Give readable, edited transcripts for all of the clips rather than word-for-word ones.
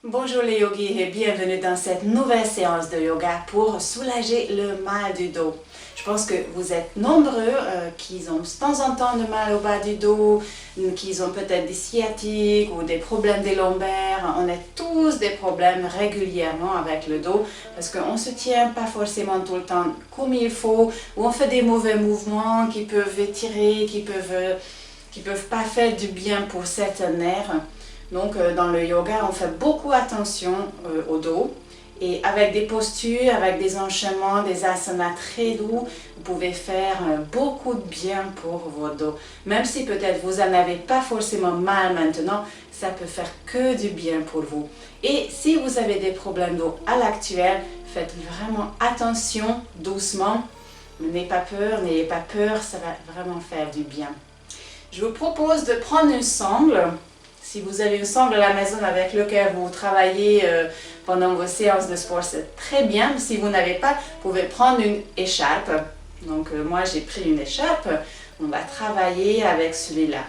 Bonjour les yogis et bienvenue dans cette nouvelle séance de yoga pour soulager le mal du dos. Je pense que vous êtes nombreux qui ont de temps en temps de mal au bas du dos, qui ont peut-être des sciatiques ou des problèmes des lombaires. On a tous des problèmes régulièrement avec le dos parce qu'on ne se tient pas forcément tout le temps comme il faut, ou on fait des mauvais mouvements qui peuvent étirer, qui peuvent pas faire du bien pour certains nerfs. Donc dans le yoga, on fait beaucoup attention au dos et avec des postures, avec des enchaînements, des asanas très doux, vous pouvez faire beaucoup de bien pour votre dos. Même si peut-être vous n'en avez pas forcément mal maintenant, ça peut faire que du bien pour vous. Et si vous avez des problèmes d'eau à l'actuel, faites vraiment attention, doucement. N'ayez pas peur, ça va vraiment faire du bien. Je vous propose de prendre une sangle. Si vous avez une sangle à la maison avec laquelle vous travaillez pendant vos séances de sport, c'est très bien. Si vous n'avez pas, vous pouvez prendre une écharpe. Donc moi j'ai pris une écharpe. On va travailler avec celui-là.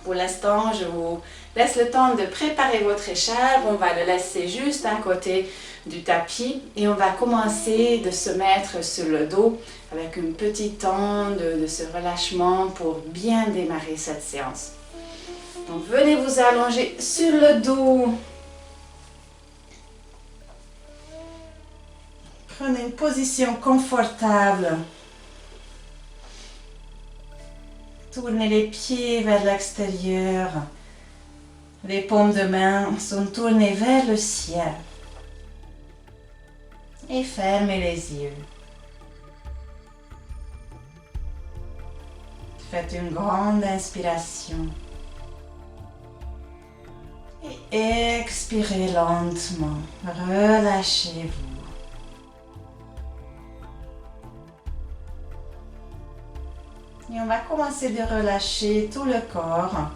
Pour l'instant, je vous laisse le temps de préparer votre écharpe. On va le laisser juste à côté du tapis et on va commencer de se mettre sur le dos avec un petit temps de ce relâchement pour bien démarrer cette séance. Donc venez vous allonger sur le dos. Prenez une position confortable. Tournez les pieds vers l'extérieur. Les paumes de main sont tournées vers le ciel. Et fermez les yeux. Faites une grande inspiration. Et expirez lentement. Relâchez-vous. Et on va commencer de relâcher tout le corps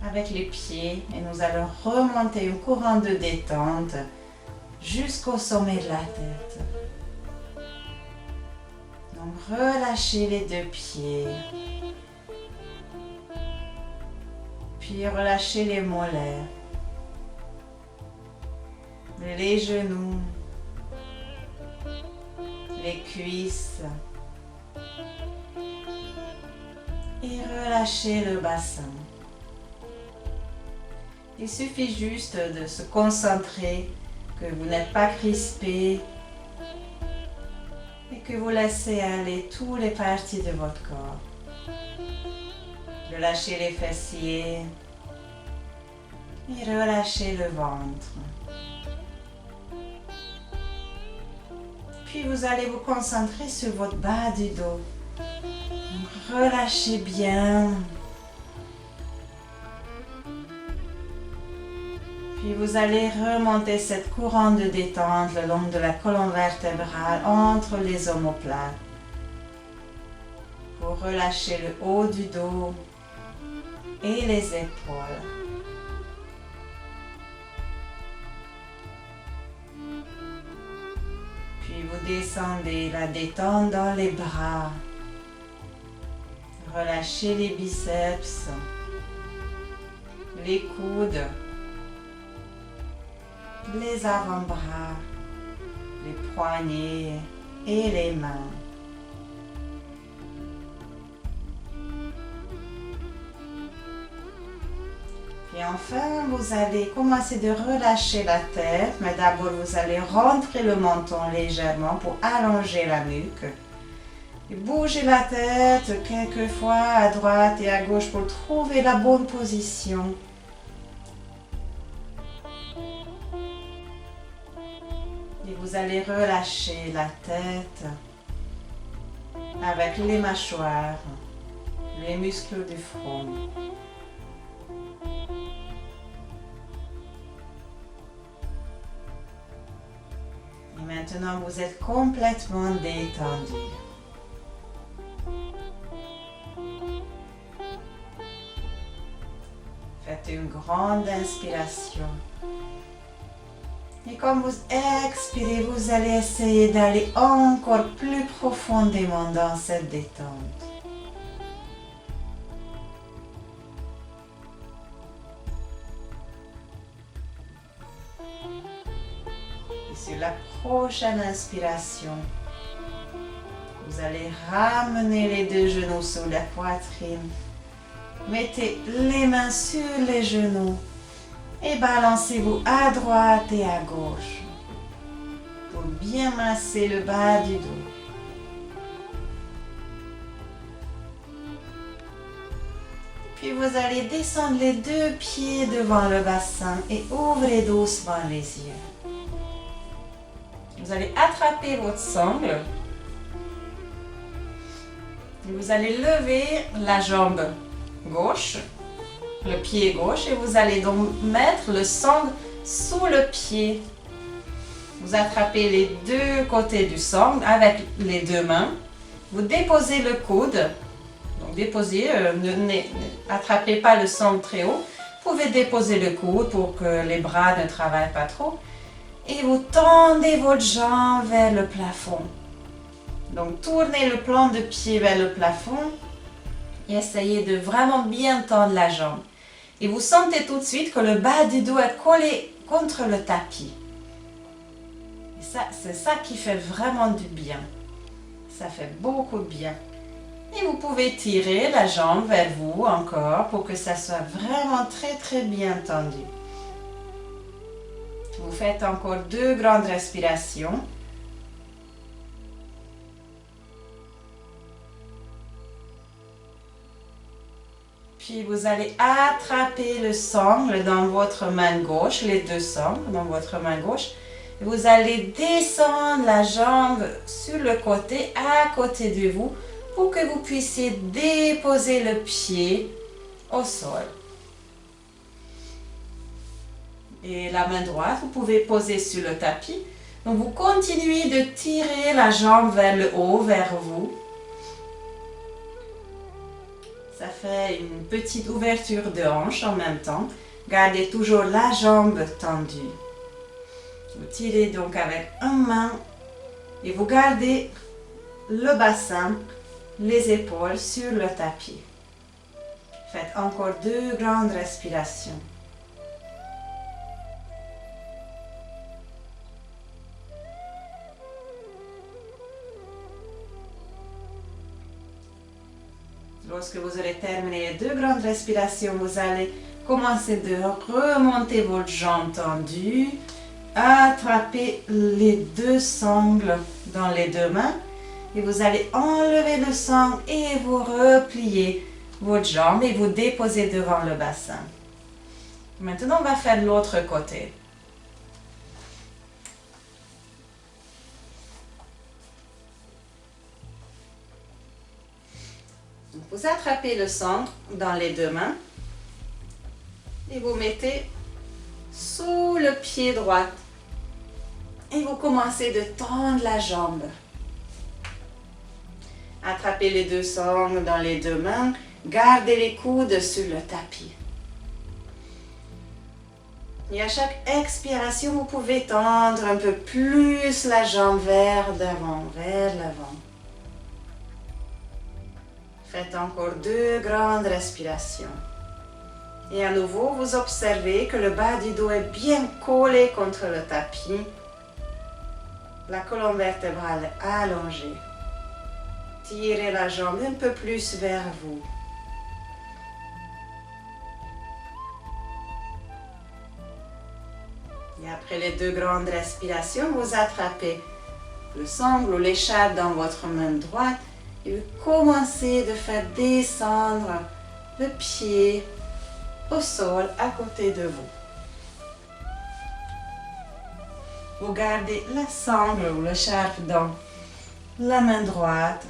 avec les pieds. Et nous allons remonter un courant de détente jusqu'au sommet de la tête. Donc relâchez les deux pieds. Puis relâchez les mollets, les genoux, les cuisses et relâchez le bassin. Il suffit juste de se concentrer, que vous n'êtes pas crispé et que vous laissez aller toutes les parties de votre corps. Relâchez les fessiers et relâchez le ventre. Puis vous allez vous concentrer sur votre bas du dos. Donc, relâchez bien. Puis vous allez remonter cette couronne de détente le long de la colonne vertébrale entre les omoplates. Pour relâcher le haut du dos et les épaules. Puis vous descendez la détente dans les bras. Relâchez les biceps, les coudes, les avant-bras, les poignets et les mains. Et enfin, vous allez commencer de relâcher la tête, mais d'abord vous allez rentrer le menton légèrement pour allonger la nuque. Et bougez la tête quelques fois à droite et à gauche pour trouver la bonne position. Et vous allez relâcher la tête avec les mâchoires, les muscles du front. Maintenant, vous êtes complètement détendu. Faites une grande inspiration. Et quand vous expirez, vous allez essayer d'aller encore plus profondément dans cette détente. Puis sur la prochaine inspiration, vous allez ramener les deux genoux sur la poitrine. Mettez les mains sur les genoux et balancez-vous à droite et à gauche pour bien masser le bas du dos. Puis vous allez descendre les deux pieds devant le bassin et ouvrez doucement les yeux. Vous allez attraper votre sangle. Vous allez lever la jambe gauche, le pied gauche, et vous allez donc mettre le sangle sous le pied. Vous attrapez les deux côtés du sangle avec les deux mains. Vous déposez le coude. Donc déposez, attrapez pas le sangle très haut. Vous pouvez déposer le coude pour que les bras ne travaillent pas trop. Et vous tendez votre jambe vers le plafond. Donc tournez le plan de pied vers le plafond et essayez de vraiment bien tendre la jambe. Et vous sentez tout de suite que le bas du dos est collé contre le tapis. Et ça, c'est ça qui fait vraiment du bien. Ça fait beaucoup de bien. Et vous pouvez tirer la jambe vers vous encore pour que ça soit vraiment très bien tendu. Vous faites encore 2 grandes respirations. Puis vous allez attraper le sangle dans votre main gauche, les deux sangles dans votre main gauche. Et vous allez descendre la jambe sur le côté, à côté de vous, pour que vous puissiez déposer le pied au sol. Et la main droite, vous pouvez poser sur le tapis. Donc vous continuez de tirer la jambe vers le haut, vers vous. Ça fait une petite ouverture de hanche en même temps. Gardez toujours la jambe tendue. Vous tirez donc avec une main et vous gardez le bassin, les épaules sur le tapis. Faites encore 2 grandes respirations. Lorsque vous aurez terminé les 2 grandes respirations, vous allez commencer de remonter votre jambe tendue, attraper les 2 sangles dans les 2 mains et vous allez enlever le sangle et vous repliez votre jambe et vous déposez devant le bassin. Maintenant, on va faire l'autre côté. Vous attrapez le sangle dans les 2 mains et vous mettez sous le pied droit et vous commencez de tendre la jambe. Attrapez les 2 sangles dans les 2 mains, gardez les coudes sur le tapis. Et à chaque expiration, vous pouvez tendre un peu plus la jambe vers l'avant, vers l'avant. Faites encore 2 grandes respirations. Et à nouveau, vous observez que le bas du dos est bien collé contre le tapis. La colonne vertébrale est allongée. Tirez la jambe un peu plus vers vous. Et après les 2 grandes respirations, vous attrapez le sangle ou l'écharpe dans votre main droite et vous commencez de faire descendre le pied au sol à côté de vous. Vous gardez la sangle ou l'écharpe dans la main droite.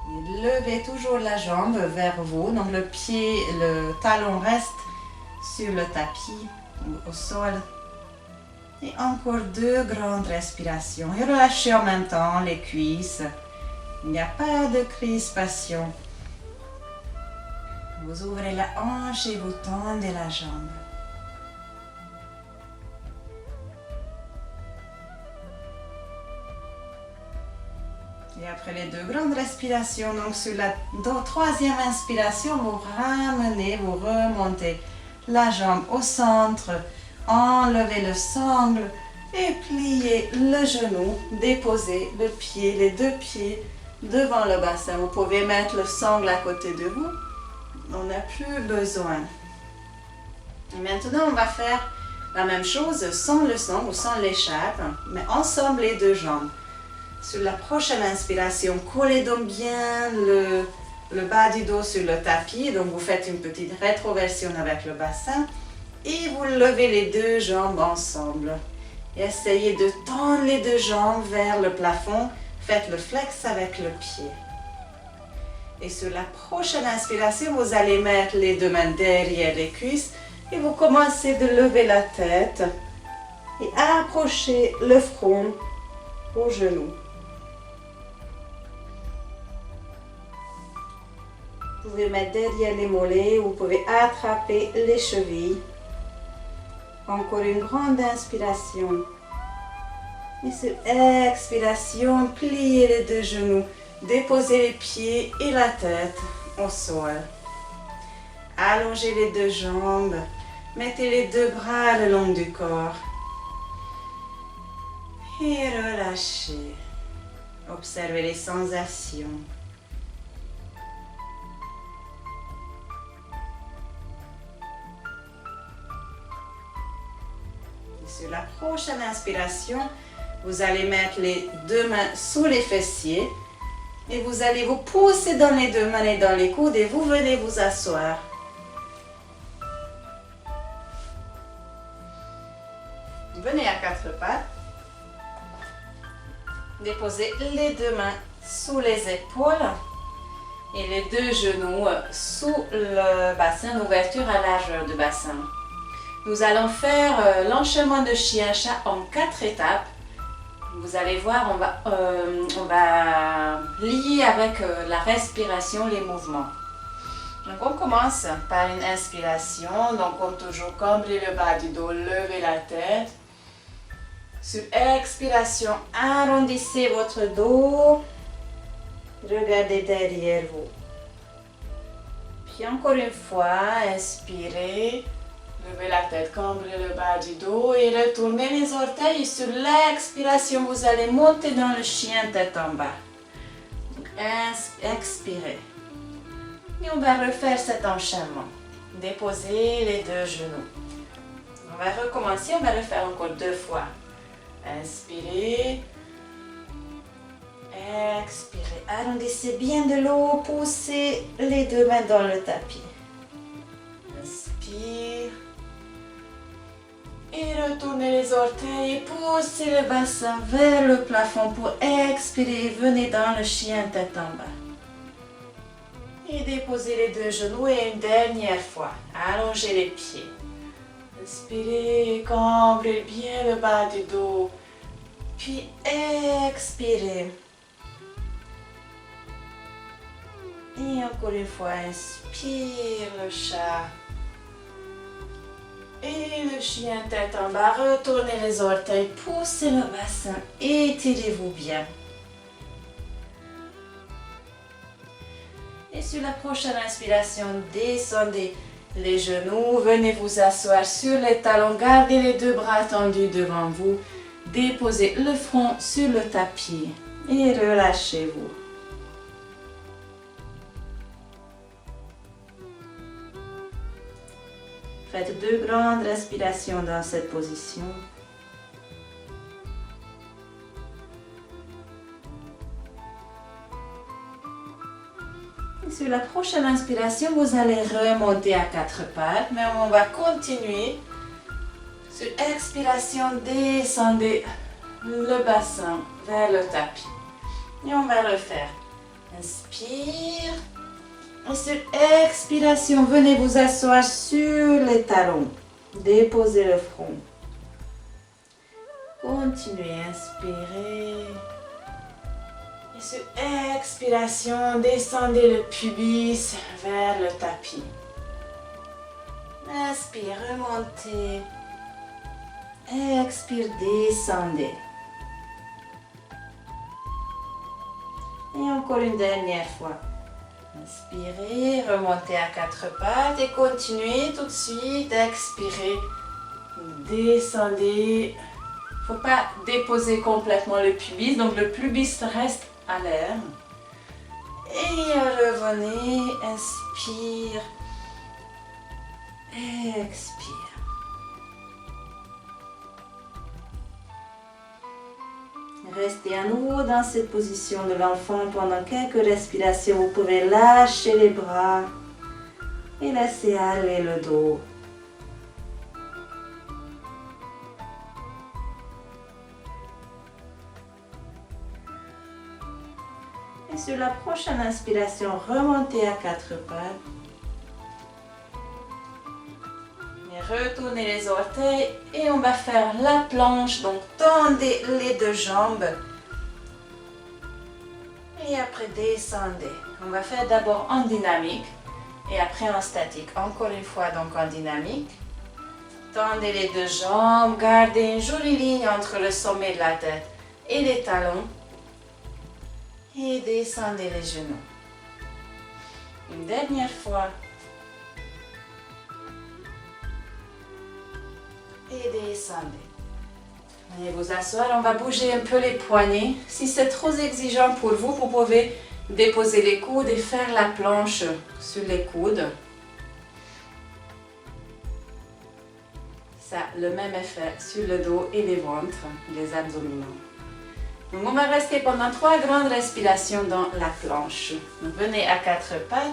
Et levez toujours la jambe vers vous. Donc le pied, le talon reste sur le tapis ou au sol. Et encore 2 grandes respirations. Et relâchez en même temps les cuisses. Il n'y a pas de crispation. Vous ouvrez la hanche et vous tendez la jambe. Et après les 2 grandes respirations, donc sur la 3e inspiration, vous ramenez, vous remontez la jambe au centre. Enlevez le sangle et pliez le genou. Déposez le pied, les deux pieds devant le bassin. Vous pouvez mettre le sangle à côté de vous. On n'a plus besoin. Et maintenant, on va faire la même chose sans le sangle ou sans l'écharpe, mais ensemble les deux jambes. Sur la prochaine inspiration, collez donc bien le bas du dos sur le tapis. Donc, vous faites une petite rétroversion avec le bassin et vous levez les deux jambes ensemble. Et essayez de tendre les deux jambes vers le plafond. Faites le flex avec le pied. Et sur la prochaine inspiration, vous allez mettre les deux mains derrière les cuisses et vous commencez de lever la tête et approcher le front au genou. Vous pouvez mettre derrière les mollets, vous pouvez attraper les chevilles. Encore une grande inspiration. Et sur expiration, pliez les deux genoux, déposez les pieds et la tête au sol. Allongez les deux jambes, mettez les deux bras le long du corps. Et relâchez. Observez les sensations. Sur la prochaine inspiration, vous allez mettre les deux mains sous les fessiers et vous allez vous pousser dans les deux mains et dans les coudes et vous venez vous asseoir. Venez à quatre pattes. Déposez les deux mains sous les épaules et les deux genoux sous le bassin, l'ouverture à largeur du bassin. Nous allons faire l'enchaînement de chien-chat en 4 étapes. Vous allez voir, on va lier avec la respiration les mouvements. Donc on commence par une inspiration. Donc comme toujours, cambrez le bas du dos, levez la tête. Sur expiration, arrondissez votre dos. Regardez derrière vous. Puis encore une fois, inspirez. Levez la tête, cambrez le bas du dos et retournez les orteils. Sur l'expiration, vous allez monter dans le chien tête en bas. Donc, expirez. Et on va refaire cet enchaînement. Déposez les deux genoux. On va recommencer, on va refaire encore 2 fois. Inspirez. Expirez. Arrondissez bien de l'eau, poussez les deux mains dans le tapis. Inspire. Et retournez les orteils et poussez le bassin vers le plafond pour expirer. Venez dans le chien tête en bas. Et déposez les deux genoux et une dernière fois. Allongez les pieds. Inspirez, cambrez bien le bas du dos. Puis expirez. Et encore une fois, inspire le chat. Et le chien tête en bas, retournez les orteils, poussez le bassin, étirez-vous bien. Et sur la prochaine inspiration, descendez les genoux, venez vous asseoir sur les talons, gardez les deux bras tendus devant vous, déposez le front sur le tapis et relâchez-vous. Faites 2 grandes respirations dans cette position. Et sur la prochaine inspiration, vous allez remonter à 4 pattes, mais on va continuer. Sur expiration, descendez le bassin vers le tapis. Et on va refaire. Inspire. Et sur expiration, venez vous asseoir sur les talons. Déposez le front. Continuez, inspirez. Et sur expiration, descendez le pubis vers le tapis. Inspire, remontez. Expire, descendez. Et encore une dernière fois. Inspirez, remontez à 4 pattes et continuez tout de suite. Expirez, Descendez. Il ne faut pas déposer complètement le pubis, donc le pubis reste à l'air. Et revenez, inspire, expire. Restez à nouveau dans cette position de l'enfant pendant quelques respirations. Vous pouvez lâcher les bras et laisser aller le dos. Et sur la prochaine inspiration, remontez à quatre pattes. Et retournez les orteils et on va faire la planche. Donc tendez les deux jambes. Et après descendez. On va faire d'abord en dynamique et après en statique. Encore une fois donc en dynamique. Tendez les deux jambes. Gardez une jolie ligne entre le sommet de la tête et les talons. Et descendez les genoux. Une dernière fois. Et descendez. Allez vous asseoir, on va bouger un peu les poignets. Si c'est trop exigeant pour vous, vous pouvez déposer les coudes et faire la planche sur les coudes. Ça a le même effet sur le dos et les ventres, les abdominaux. Donc on va rester pendant 3 grandes respirations dans la planche. Donc venez à quatre pattes.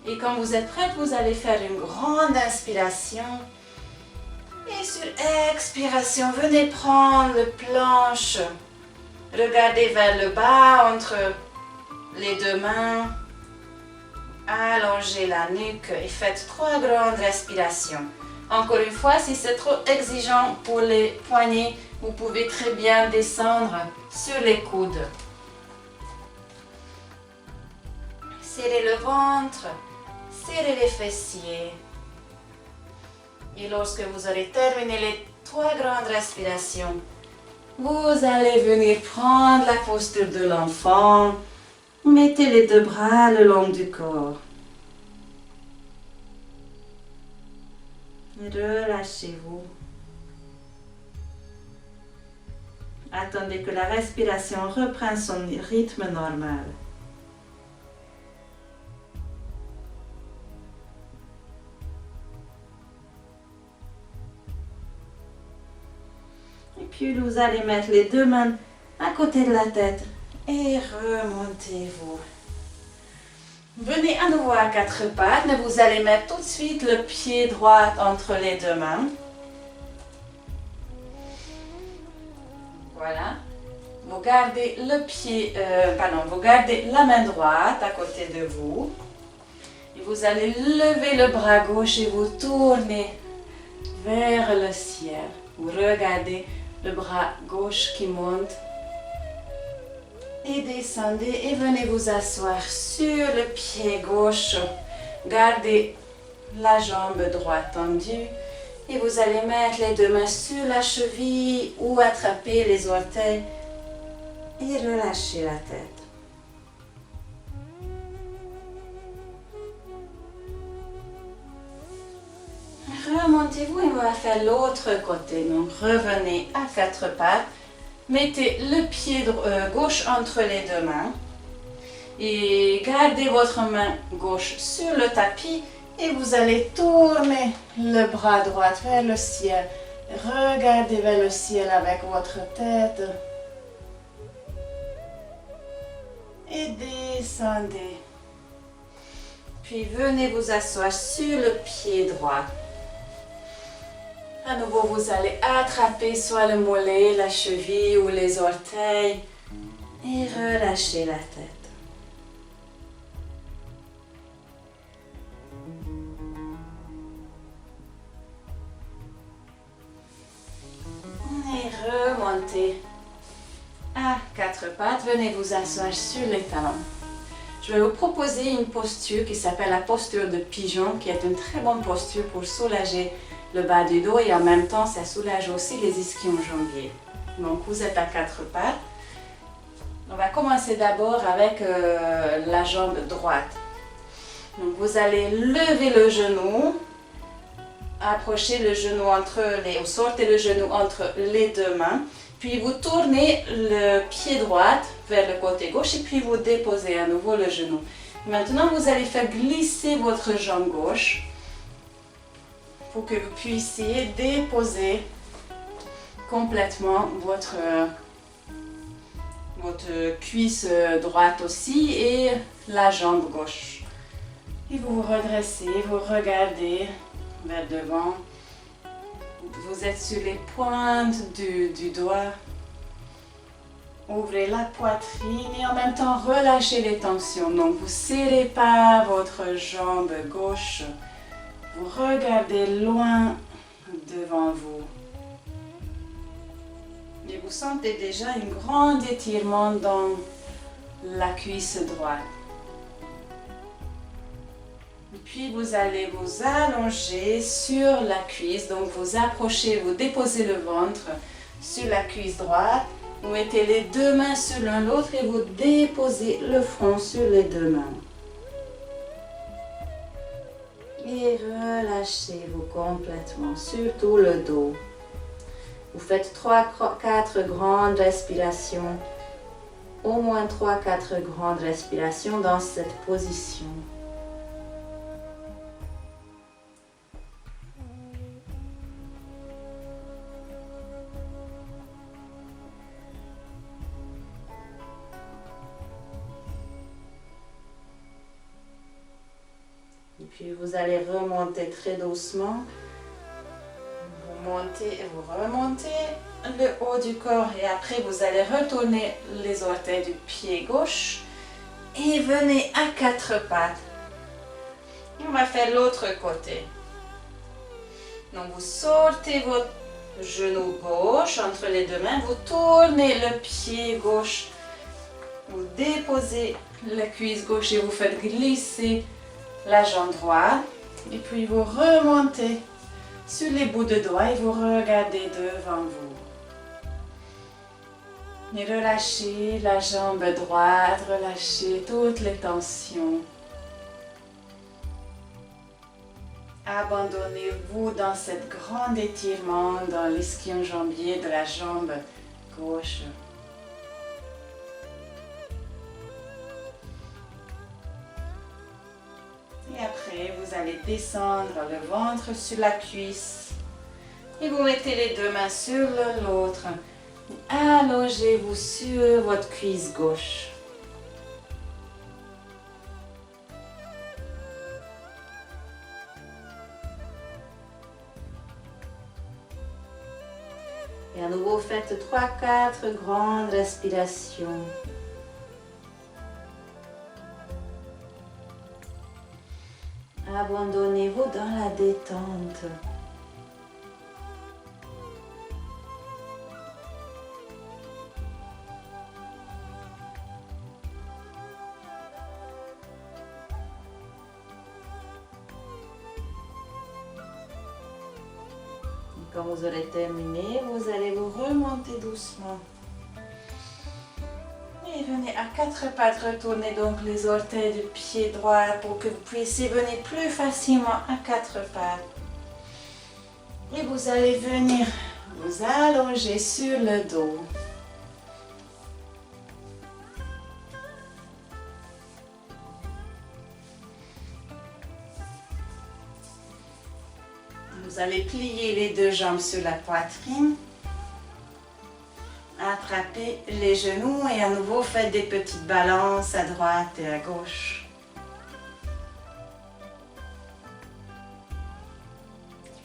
Et quand vous êtes prête, vous allez faire une grande inspiration. Et sur expiration, venez prendre le planche. Regardez vers le bas entre les deux mains. Allongez la nuque et faites 3 grandes respirations. Encore une fois, si c'est trop exigeant pour les poignets, vous pouvez très bien descendre sur les coudes. Serrez le ventre, serrez les fessiers. Et lorsque vous aurez terminé les 3 grandes respirations, vous allez venir prendre la posture de l'enfant. Mettez les deux bras le long du corps. Relâchez-vous. Attendez que la respiration reprenne son rythme normal. Et puis vous allez mettre les deux mains à côté de la tête et remontez-vous. Venez à nouveau à quatre pattes, mais vous allez mettre tout de suite le pied droit entre les deux mains. Voilà. Vous gardez vous gardez la main droite à côté de vous. Et vous allez lever le bras gauche et vous tournez vers le ciel. Vous regardez le bras gauche qui monte. Et descendez et venez vous asseoir sur le pied gauche. Gardez la jambe droite tendue. Et vous allez mettre les deux mains sur la cheville ou attraper les orteils et relâcher la tête. Remontez-vous et on va faire l'autre côté. Donc revenez à quatre pattes. Mettez le pied gauche entre les deux mains. Et gardez votre main gauche sur le tapis. Et vous allez tourner le bras droit vers le ciel. Regardez vers le ciel avec votre tête. Et descendez. Puis venez vous asseoir sur le pied droit. À nouveau, vous allez attraper soit le mollet, la cheville ou les orteils. Et relâchez la tête. Et remontez à quatre pattes. Venez vous asseoir sur les talons. Je vais vous proposer une posture qui s'appelle la posture de pigeon, qui est une très bonne posture pour soulager le bas du dos et en même temps, ça soulage aussi les ischio-jambiers. Donc, vous êtes à quatre pattes. On va commencer d'abord avec la jambe droite. Donc, vous allez lever le genou, approchez le genou ou sortez le genou entre les deux mains. Puis vous tournez le pied droit vers le côté gauche et puis vous déposez à nouveau le genou. Maintenant, vous allez faire glisser votre jambe gauche pour que vous puissiez déposer complètement votre cuisse droite aussi et la jambe gauche. Et vous vous redressez, vous regardez vers devant. Vous êtes sur les pointes du doigt. Ouvrez la poitrine et en même temps relâchez les tensions. Donc vous ne serrez pas votre jambe gauche. Vous regardez loin devant vous. Et vous sentez déjà un grand étirement dans la cuisse droite. Et puis vous allez vous allonger sur la cuisse. Donc vous approchez, vous déposez le ventre sur la cuisse droite. Vous mettez les deux mains sur l'un l'autre et vous déposez le front sur les deux mains. Et relâchez-vous complètement, surtout le dos. Vous faites 3-4 grandes respirations, au moins 3-4 grandes respirations dans cette position. Et puis vous allez remonter très doucement. Vous montez et vous remontez le haut du corps et après vous allez retourner les orteils du pied gauche et venez à 4 pattes. On va faire l'autre côté. Donc vous sortez votre genou gauche entre les deux mains, vous tournez le pied gauche, vous déposez la cuisse gauche et vous faites glisser la jambe droite et puis vous remontez sur les bouts de doigts et vous regardez devant vous. Et relâchez la jambe droite, relâchez toutes les tensions. Abandonnez-vous dans cet grand étirement dans l'ischio-jambier de la jambe gauche. Et après, vous allez descendre le ventre sur la cuisse. Et vous mettez les deux mains sur l'autre. Allongez-vous sur votre cuisse gauche. Et à nouveau, faites 3-4 grandes respirations. Abandonnez-vous dans la détente. Quand vous aurez terminé, vous allez vous remonter doucement. Et venez à 4 pattes, retournez donc les orteils du pied droit pour que vous puissiez venir plus facilement à 4 pattes. Et vous allez venir vous allonger sur le dos. Vous allez plier les deux jambes sur la poitrine. Attrapez les genoux et à nouveau faites des petites balances à droite et à gauche.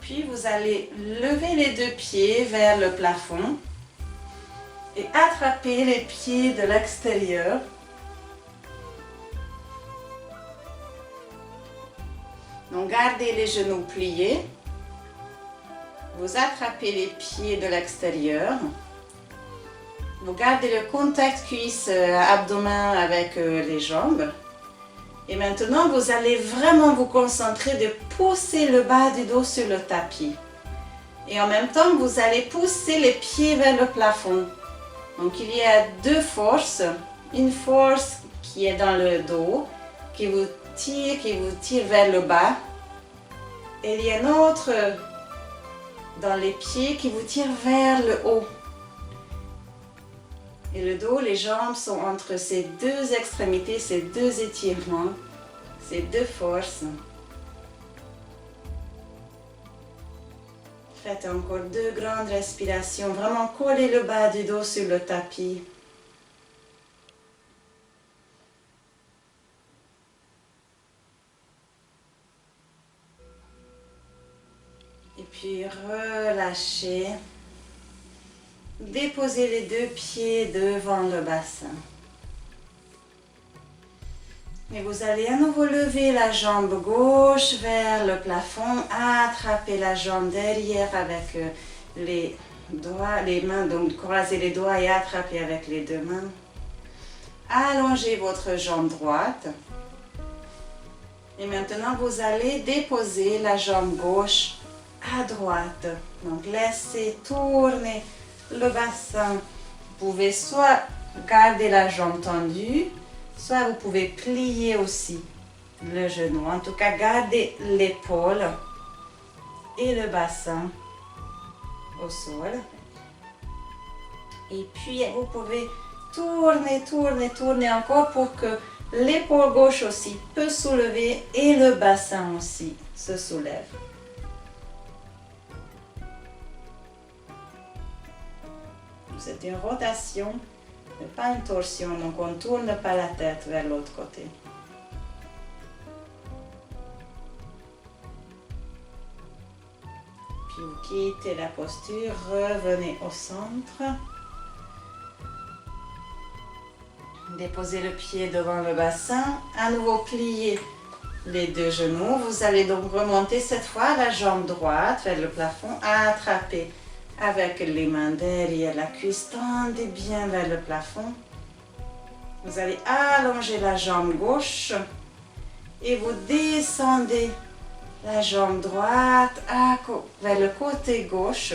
Puis vous allez lever les deux pieds vers le plafond et attraper les pieds de l'extérieur. Donc gardez les genoux pliés. Vous attrapez les pieds de l'extérieur. Vous gardez le contact cuisse-abdomen avec les jambes. Et maintenant, vous allez vraiment vous concentrer de pousser le bas du dos sur le tapis. Et en même temps, vous allez pousser les pieds vers le plafond. Donc, il y a deux forces. Une force qui est dans le dos, qui vous tire vers le bas. Et il y a un autre dans les pieds qui vous tire vers le haut. Et le dos, les jambes sont entre ces deux extrémités, ces deux étirements, ces deux forces. Faites encore 2 grandes respirations. Vraiment collez le bas du dos sur le tapis. Et puis relâchez. Déposez les 2 pieds devant le bassin. Et vous allez à nouveau lever la jambe gauche vers le plafond, attraper la jambe derrière avec les doigts, les mains, donc croisez les doigts et attrapez avec les 2 mains. Allongez votre jambe droite. Et maintenant, vous allez déposer la jambe gauche à droite. Donc, laissez tourner le bassin. Vous pouvez soit garder la jambe tendue, soit vous pouvez plier aussi le genou. En tout cas, gardez l'épaule et le bassin au sol. Et puis, vous pouvez tourner, tourner, tourner encore pour que l'épaule gauche aussi peut soulever et le bassin aussi se soulève. C'est une rotation, mais pas une torsion, donc on ne tourne pas la tête vers l'autre côté. Puis vous quittez la posture, revenez au centre. Déposez le pied devant le bassin, à nouveau pliez les 2 genoux. Vous allez donc remonter cette fois la jambe droite vers le plafond, attraper avec les mains derrière la cuisse, tendez bien vers le plafond. Vous allez allonger la jambe gauche et vous descendez la jambe droite vers le côté gauche.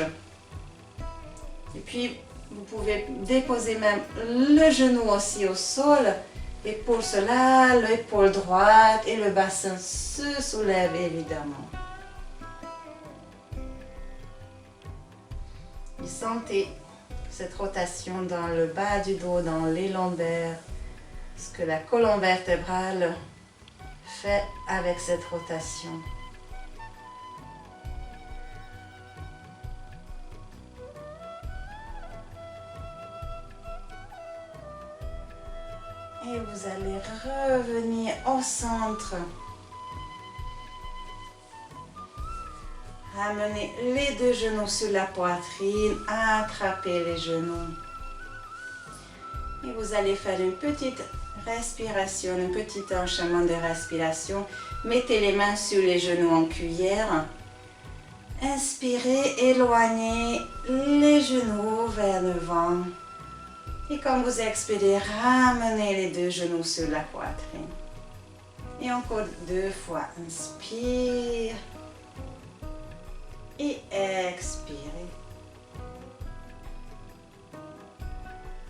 Et puis, vous pouvez déposer même le genou aussi au sol. Et pour cela, l'épaule droite et le bassin se soulèvent évidemment. Et sentez cette rotation dans le bas du dos, dans les lombaires, ce que la colonne vertébrale fait avec cette rotation. Et vous allez revenir au centre. Ramenez les 2 genoux sur la poitrine, attrapez les genoux. Et vous allez faire une petite respiration, un petit enchaînement de respiration. Mettez les mains sur les genoux en cuillère. Inspirez, éloignez les genoux vers devant. Et quand vous expirez, ramenez les 2 genoux sur la poitrine. Et encore 2 fois, inspire. Et expirez.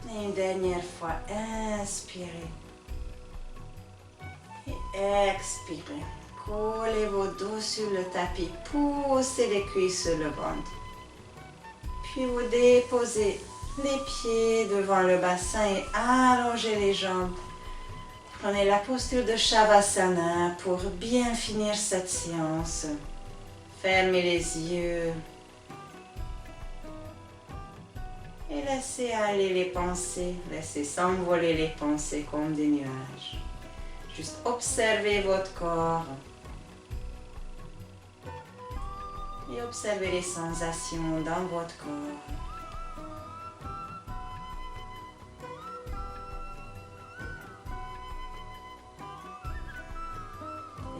Et une dernière fois, inspirez. Et expirez. Collez vos dos sur le tapis, poussez les cuisses sur le ventre. Puis vous déposez les pieds devant le bassin et allongez les jambes. Prenez la posture de Shavasana pour bien finir cette séance. Fermez les yeux et laissez aller les pensées, laissez s'envoler les pensées comme des nuages. Juste observez votre corps et observez les sensations dans votre corps.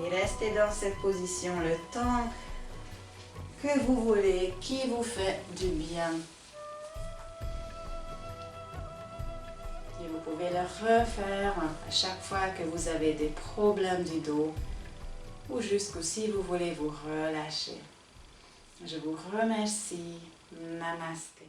Et restez dans cette position le temps que vous voulez, qui vous fait du bien. Et vous pouvez le refaire à chaque fois que vous avez des problèmes du dos ou juste si vous voulez vous relâcher. Je vous remercie. Namasté.